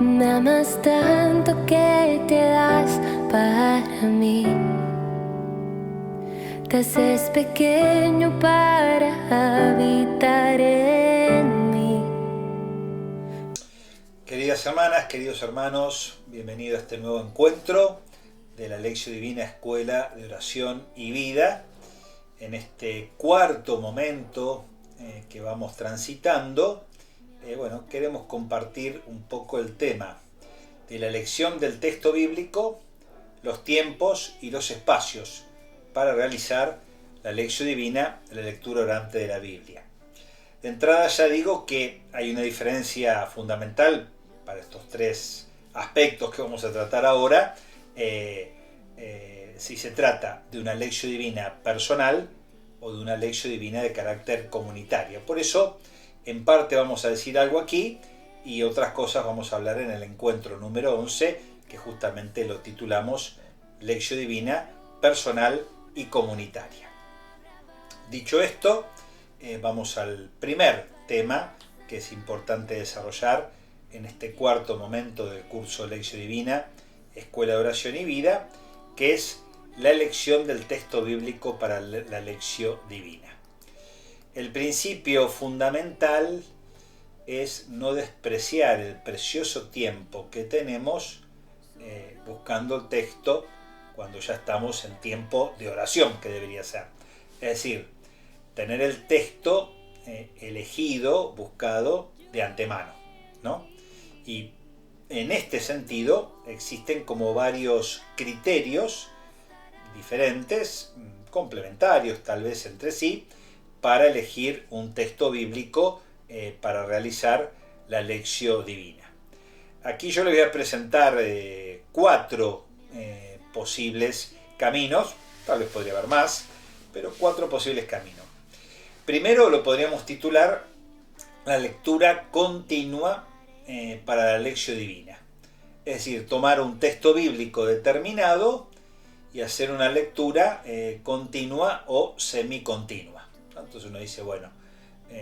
Me amas tanto que te das para mí. Te haces pequeño para habitar en mí. Queridas hermanas, queridos hermanos, bienvenidos a este nuevo encuentro de la Lección Divina Escuela de Oración y Vida. En este cuarto momento que vamos transitando, queremos compartir un poco el tema de la elección del texto bíblico, los tiempos y los espacios para realizar la lección divina, la lectura orante de la Biblia. De entrada ya digo que hay una diferencia fundamental para estos tres aspectos que vamos a tratar ahora, si se trata de una lección divina personal o de una lección divina de carácter comunitario. Por eso, en parte vamos a decir algo aquí y otras cosas vamos a hablar en el encuentro número 11, que justamente lo titulamos Lección Divina Personal y Comunitaria. Dicho esto, vamos al primer tema que es importante desarrollar en este cuarto momento del curso Lección Divina, Escuela de Oración y Vida, que es la elección del texto bíblico para la lección divina. El principio fundamental es no despreciar el precioso tiempo que tenemos buscando el texto cuando ya estamos en tiempo de oración, que debería ser. Es decir, tener el texto elegido, buscado de antemano, ¿no? Y en este sentido existen como varios criterios diferentes, complementarios tal vez entre sí, para elegir un texto bíblico para realizar la lección divina. Aquí yo les voy a presentar cuatro posibles caminos, tal vez podría haber más, pero cuatro posibles caminos. Primero lo podríamos titular la lectura continua para la lección divina. Es decir, tomar un texto bíblico determinado y hacer una lectura continua o semicontinua. Entonces uno dice,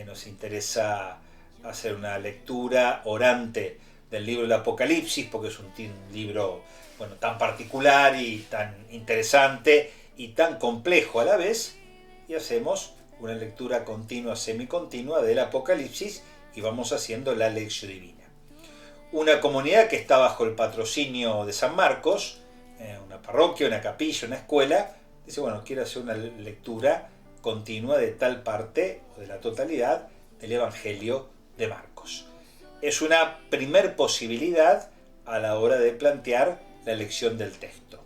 nos interesa hacer una lectura orante del libro del Apocalipsis porque es un libro tan particular y tan interesante y tan complejo a la vez, y hacemos una lectura continua, semicontinua del Apocalipsis y vamos haciendo la lección divina. Una comunidad que está bajo el patrocinio de San Marcos, una parroquia, una capilla, una escuela, dice, quiero hacer una lectura continua de tal parte o de la totalidad del Evangelio de Marcos. Es una primer posibilidad a la hora de plantear la elección del texto.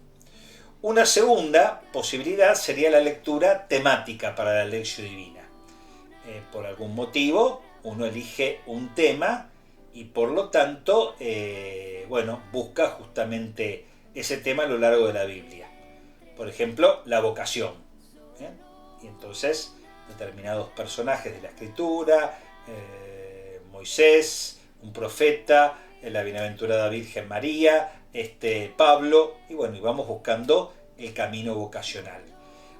Una segunda posibilidad sería la lectura temática para la lección divina. Por algún motivo uno elige un tema y por lo tanto busca justamente ese tema a lo largo de la Biblia. Por ejemplo, la vocación. Y entonces determinados personajes de la Escritura, Moisés, un profeta, la bienaventurada Virgen María, Pablo, y vamos buscando el camino vocacional.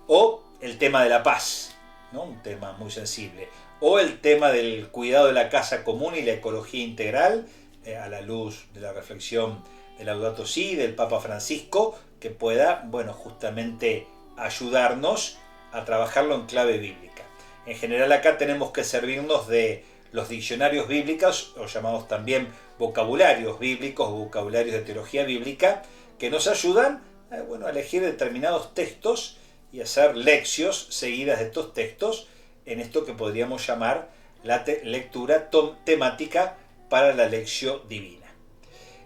O el tema de la paz, ¿no? Un tema muy sensible. O el tema del cuidado de la casa común y la ecología integral, a la luz de la reflexión de Laudato Si, del Papa Francisco, que pueda, justamente ayudarnos a trabajarlo en clave bíblica. En general acá tenemos que servirnos de los diccionarios bíblicos, o llamados también vocabularios bíblicos o vocabularios de teología bíblica, que nos ayudan a elegir determinados textos y hacer lecciones seguidas de estos textos en esto que podríamos llamar la lectura temática para la lección divina.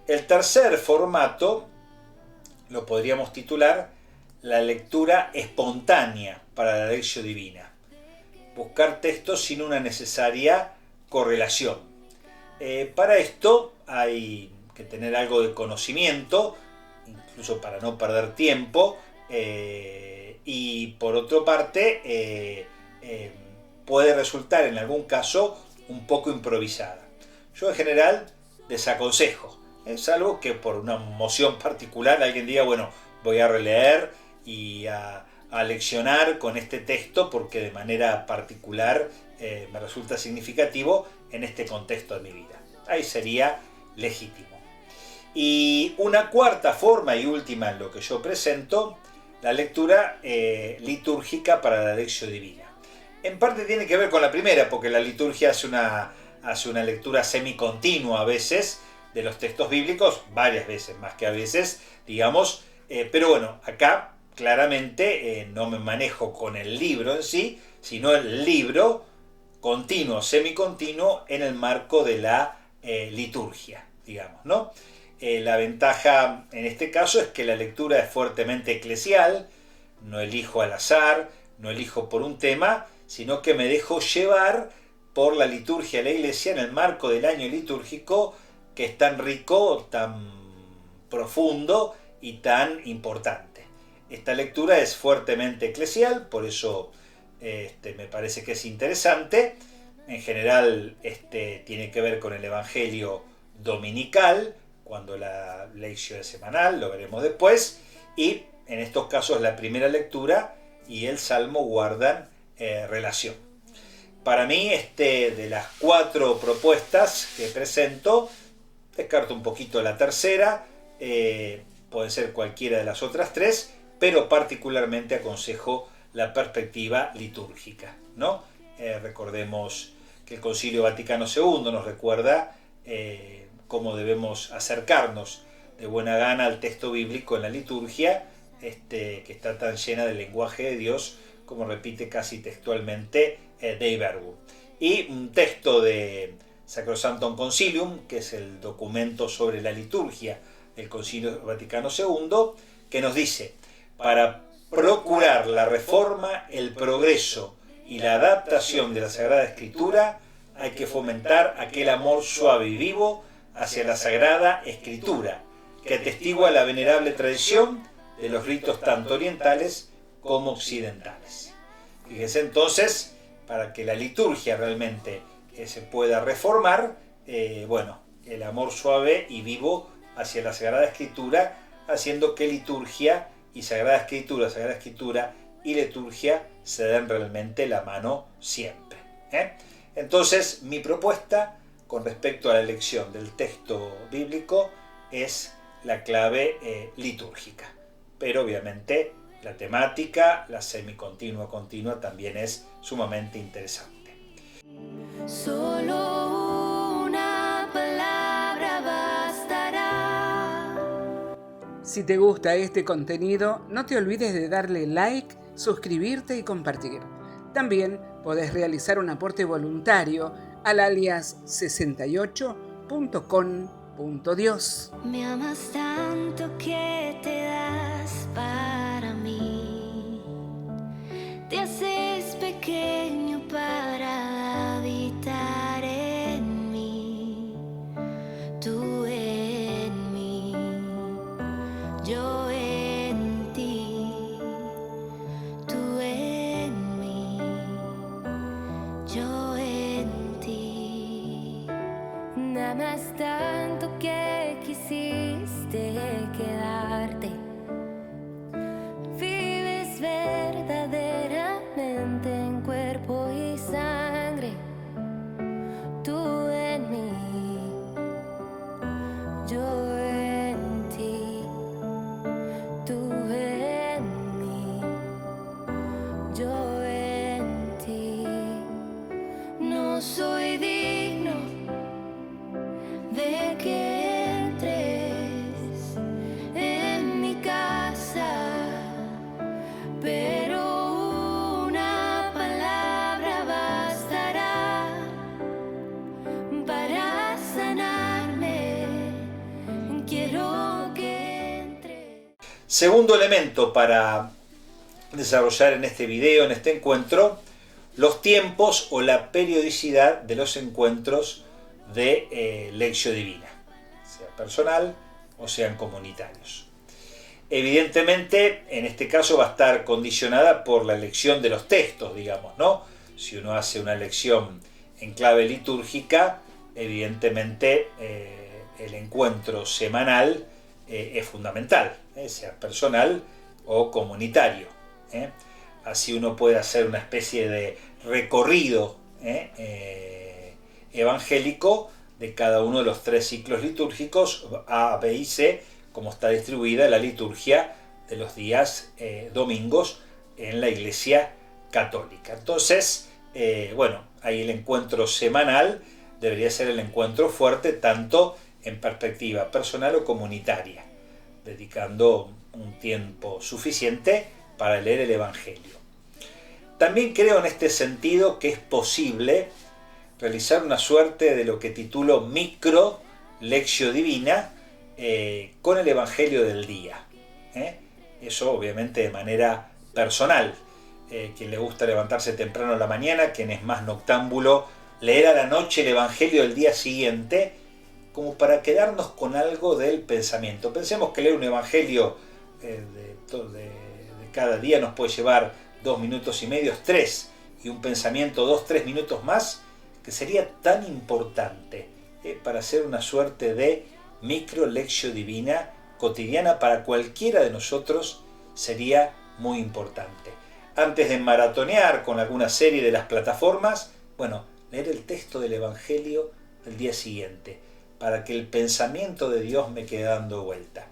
El tercer formato lo podríamos titular la lectura espontánea para la lección divina. Buscar textos sin una necesaria correlación. Para esto hay que tener algo de conocimiento, incluso para no perder tiempo, y por otra parte puede resultar en algún caso un poco improvisada. Yo en general desaconsejo, salvo que por una emoción particular alguien diga, voy a releer y a leccionar con este texto porque de manera particular me resulta significativo en este contexto de mi vida. Ahí sería legítimo. Y una cuarta forma y última en lo que yo presento, la lectura litúrgica para la Lectio Divina. En parte tiene que ver con la primera, porque la liturgia hace una lectura semicontinua a veces de los textos bíblicos, varias veces más que a veces, digamos, pero bueno, acá claramente no me manejo con el libro en sí, sino el libro continuo, semicontinuo, en el marco de la liturgia, digamos, ¿no? La ventaja en este caso es que la lectura es fuertemente eclesial, no elijo al azar, no elijo por un tema, sino que me dejo llevar por la liturgia de la Iglesia en el marco del año litúrgico, que es tan rico, tan profundo y tan importante. Esta lectura es fuertemente eclesial, por eso me parece que es interesante. En general tiene que ver con el Evangelio dominical, cuando la lección es semanal, lo veremos después, y en estos casos la primera lectura y el Salmo guardan relación. Para mí, de las 4 propuestas que presento, descarto un poquito la tercera, puede ser cualquiera de las otras 3, pero particularmente aconsejo la perspectiva litúrgica, ¿no? Recordemos que el Concilio Vaticano II nos recuerda cómo debemos acercarnos de buena gana al texto bíblico en la liturgia, que está tan llena del lenguaje de Dios, como repite casi textualmente Dei Verbum. Y un texto de Sacrosanctum Concilium, que es el documento sobre la liturgia del Concilio Vaticano II, que nos dice: para procurar la reforma, el progreso y la adaptación de la Sagrada Escritura, hay que fomentar aquel amor suave y vivo hacia la Sagrada Escritura, que atestigua la venerable tradición de los ritos tanto orientales como occidentales. Fíjense entonces, para que la liturgia realmente se pueda reformar, el amor suave y vivo hacia la Sagrada Escritura, haciendo que liturgia y Sagrada Escritura y liturgia se den realmente la mano siempre. Entonces, mi propuesta con respecto a la elección del texto bíblico es la clave litúrgica. Pero obviamente la temática, la semicontinua continua, también es sumamente interesante. Solo una palabra bastará. Si te gusta este contenido, no te olvides de darle like, suscribirte y compartir. También podés realizar un aporte voluntario al alias 68.con.dios. Me amas tanto que te das para mí. Te haces pequeño para habitar en mí. Tú en mí, yo en ti. Tú en mí, yo en ti. Me amas tanto que quisiste quedarte. Vives verdaderamente en cuerpo y sangre. Tú en mí, yo en ti. Tú en mí, yo en ti. No soy digno de que entres en mi casa, pero una palabra bastará para sanarme. Quiero que entres. Segundo elemento para desarrollar en este video, en este encuentro, los tiempos o la periodicidad de los encuentros de Lectio Divina, sea personal o sean comunitarios. Evidentemente, en este caso va a estar condicionada por la elección de los textos, digamos, ¿no? Si uno hace una lección en clave litúrgica, evidentemente el encuentro semanal es fundamental, sea personal o comunitario. Así uno puede hacer una especie de recorrido evangélico de cada uno de los 3 ciclos litúrgicos, A, B y C, como está distribuida la liturgia de los días domingos en la Iglesia Católica. Entonces, ahí el encuentro semanal debería ser el encuentro fuerte, tanto en perspectiva personal o comunitaria, dedicando un tiempo suficiente para leer el Evangelio. También creo en este sentido que es posible realizar una suerte de lo que titulo micro lectio divina con el Evangelio del día. Eso obviamente de manera personal. Quien le gusta levantarse temprano a la mañana, quien es más noctámbulo, leer a la noche el Evangelio del día siguiente, como para quedarnos con algo del pensamiento. Pensemos que leer un Evangelio de cada día nos puede llevar 2 minutos y medio, 3, y un pensamiento 2-3 minutos más, que sería tan importante para hacer una suerte de micro lectio divina cotidiana para cualquiera de nosotros. Sería muy importante. Antes de maratonear con alguna serie de las plataformas, leer el texto del Evangelio del día siguiente, para que el pensamiento de Dios me quede dando vuelta.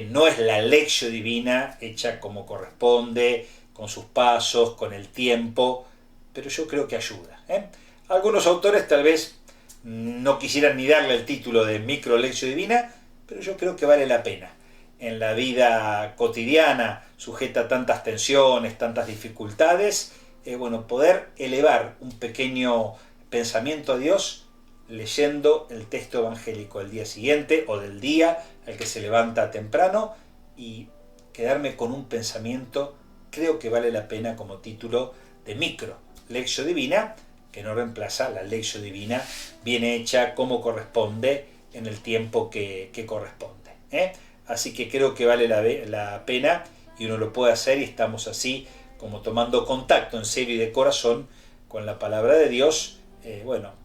No es la lectio divina hecha como corresponde, con sus pasos, con el tiempo, pero yo creo que ayuda. Algunos autores tal vez no quisieran ni darle el título de micro lectio divina, pero yo creo que vale la pena. En la vida cotidiana, sujeta a tantas tensiones, tantas dificultades, poder elevar un pequeño pensamiento a Dios leyendo el texto evangélico el día siguiente o del día al que se levanta temprano y quedarme con un pensamiento, creo que vale la pena como título de micro lectio divina, que no reemplaza la lectio divina bien hecha como corresponde en el tiempo que corresponde. Así que creo que vale la pena y uno lo puede hacer, y estamos así como tomando contacto en serio y de corazón con la palabra de Dios,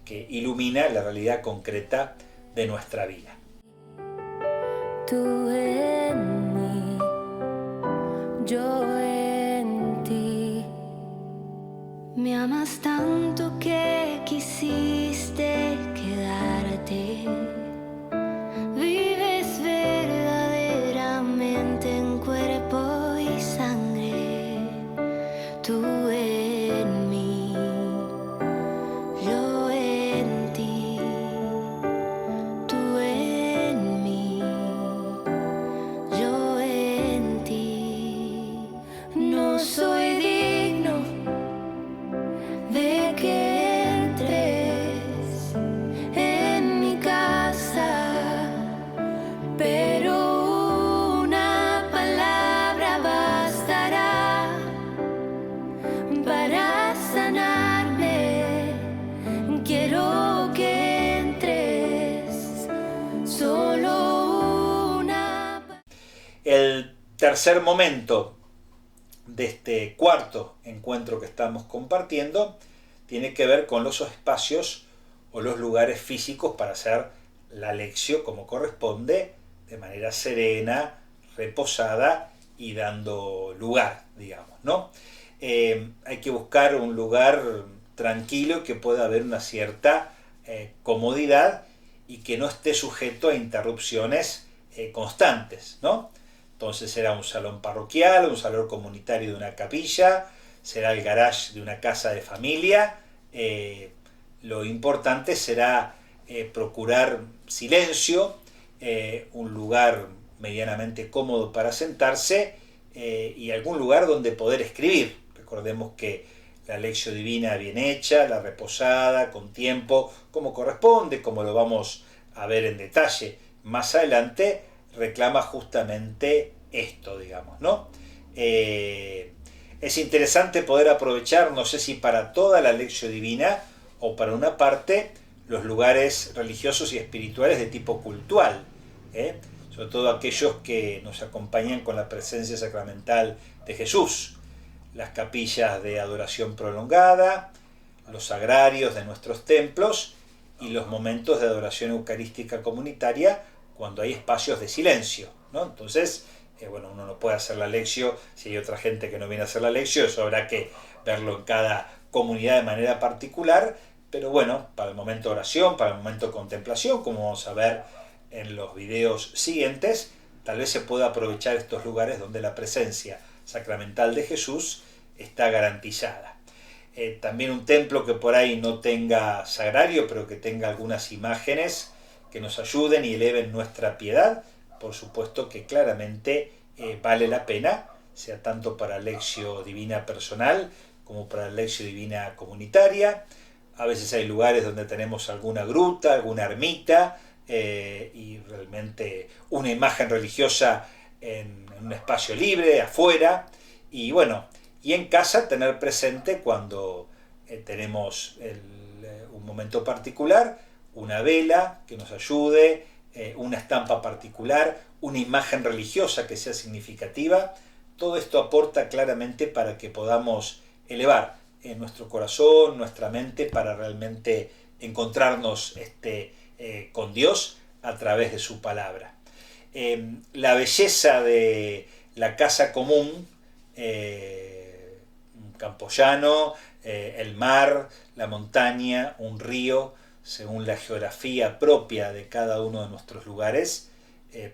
que ilumina la realidad concreta de nuestra vida. Tú en mí, yo en ti. Me amas tanto que quisiste quedarte. Vives verdaderamente en cuerpo y sangre. Tú en mí, yo en ti. Tú en mí, yo en ti. No soy digno de que entres en mi casa, pero una palabra bastará para sanarme. Quiero que entres, solo una. El tercer momento de este cuarto encuentro que estamos compartiendo tiene que ver con los espacios o los lugares físicos para hacer la lección como corresponde, de manera serena, reposada y dando lugar, digamos, ¿no? Hay que buscar un lugar tranquilo, que pueda haber una cierta comodidad y que no esté sujeto a interrupciones constantes, ¿no? Entonces será un salón parroquial, un salón comunitario de una capilla, será el garage de una casa de familia. Lo importante será procurar silencio, un lugar medianamente cómodo para sentarse y algún lugar donde poder escribir. Recordemos que la lectio divina bien hecha, la reposada, con tiempo, como corresponde, como lo vamos a ver en detalle más adelante, reclama justamente esto, digamos, ¿no? Es interesante poder aprovechar, no sé si para toda la lectio divina o para una parte, los lugares religiosos y espirituales de tipo cultual, sobre todo aquellos que nos acompañan con la presencia sacramental de Jesús, las capillas de adoración prolongada, los sagrarios de nuestros templos y los momentos de adoración eucarística comunitaria cuando hay espacios de silencio, ¿no? Entonces, uno no puede hacer la lección si hay otra gente que no viene a hacer la lección, eso habrá que verlo en cada comunidad de manera particular, pero bueno, para el momento de oración, para el momento de contemplación, como vamos a ver en los videos siguientes, tal vez se pueda aprovechar estos lugares donde la presencia sacramental de Jesús está garantizada. También un templo que por ahí no tenga sagrario, pero que tenga algunas imágenes que nos ayuden y eleven nuestra piedad, por supuesto que claramente vale la pena, sea tanto para la lección divina personal como para la lección divina comunitaria. A veces hay lugares donde tenemos alguna gruta, alguna ermita, y realmente una imagen religiosa en un espacio libre, afuera, y bueno, y en casa tener presente cuando tenemos un momento particular, una vela que nos ayude, una estampa particular, una imagen religiosa que sea significativa. Todo esto aporta claramente para que podamos elevar nuestro corazón, nuestra mente, para realmente encontrarnos con Dios a través de su palabra. La belleza de la casa común, un campo llano, el mar, la montaña, un río, según la geografía propia de cada uno de nuestros lugares,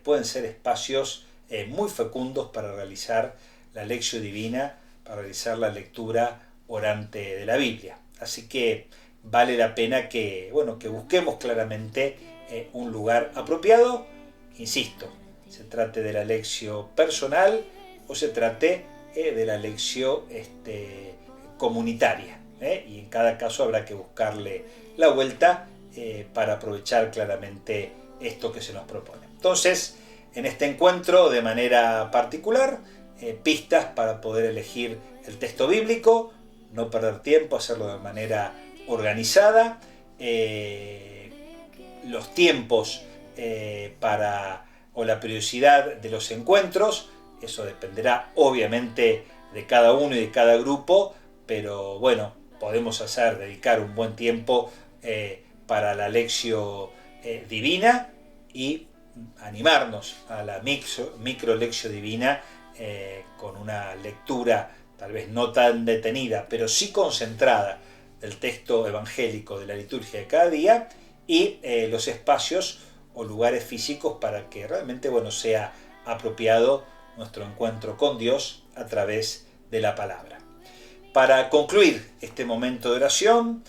pueden ser espacios muy fecundos para realizar la lección divina, para realizar la lectura orante de la Biblia. Así que vale la pena que busquemos claramente un lugar apropiado, insisto, se trate de la lección personal o se trate de la lección comunitaria, y en cada caso habrá que buscarle la vuelta para aprovechar claramente esto que se nos propone. Entonces, en este encuentro, de manera particular, pistas para poder elegir el texto bíblico, no perder tiempo, hacerlo de manera organizada, los tiempos o la periodicidad de los encuentros, eso dependerá obviamente de cada uno y de cada grupo, pero bueno, podemos dedicar un buen tiempo para la lección divina y animarnos a la micro lección divina con una lectura tal vez no tan detenida, pero sí concentrada del texto evangélico de la liturgia de cada día, y los espacios o lugares físicos para que realmente sea apropiado nuestro encuentro con Dios a través de la palabra. Para concluir este momento de oración,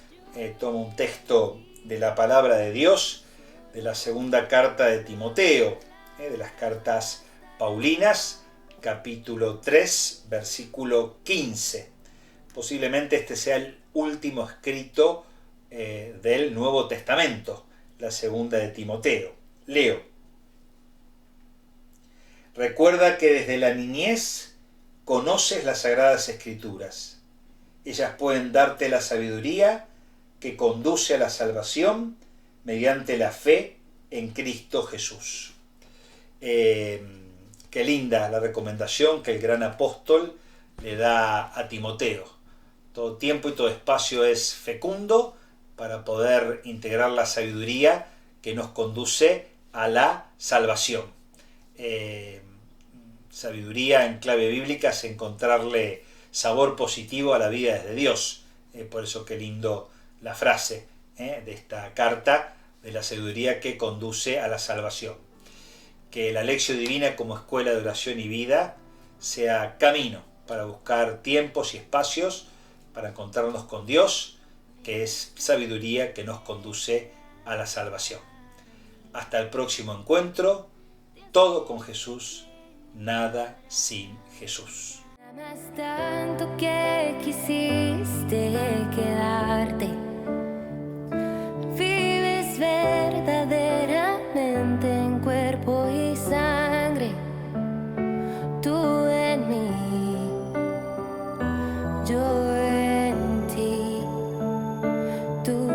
tomo un texto de la palabra de Dios, de la segunda carta de Timoteo, de las cartas paulinas, capítulo 3, versículo 15. Posiblemente este sea el último escrito del Nuevo Testamento, la segunda de Timoteo. Leo. Recuerda que desde la niñez conoces las Sagradas Escrituras. Ellas pueden darte la sabiduría que conduce a la salvación mediante la fe en Cristo Jesús. Qué linda la recomendación que el gran apóstol le da a Timoteo. Todo tiempo y todo espacio es fecundo para poder integrar la sabiduría que nos conduce a la salvación. Sabiduría en clave bíblica es encontrarle sabor positivo a la vida desde Dios. Por eso qué lindo la frase de esta carta, de la sabiduría que conduce a la salvación. Que la lección divina como escuela de oración y vida sea camino para buscar tiempos y espacios para encontrarnos con Dios, que es sabiduría que nos conduce a la salvación. Hasta el próximo encuentro, todo con Jesús, nada sin Jesús. Amas tanto que quisiste quedarte. Vives verdaderamente en cuerpo y sangre. Tú en mí, yo en ti. Tú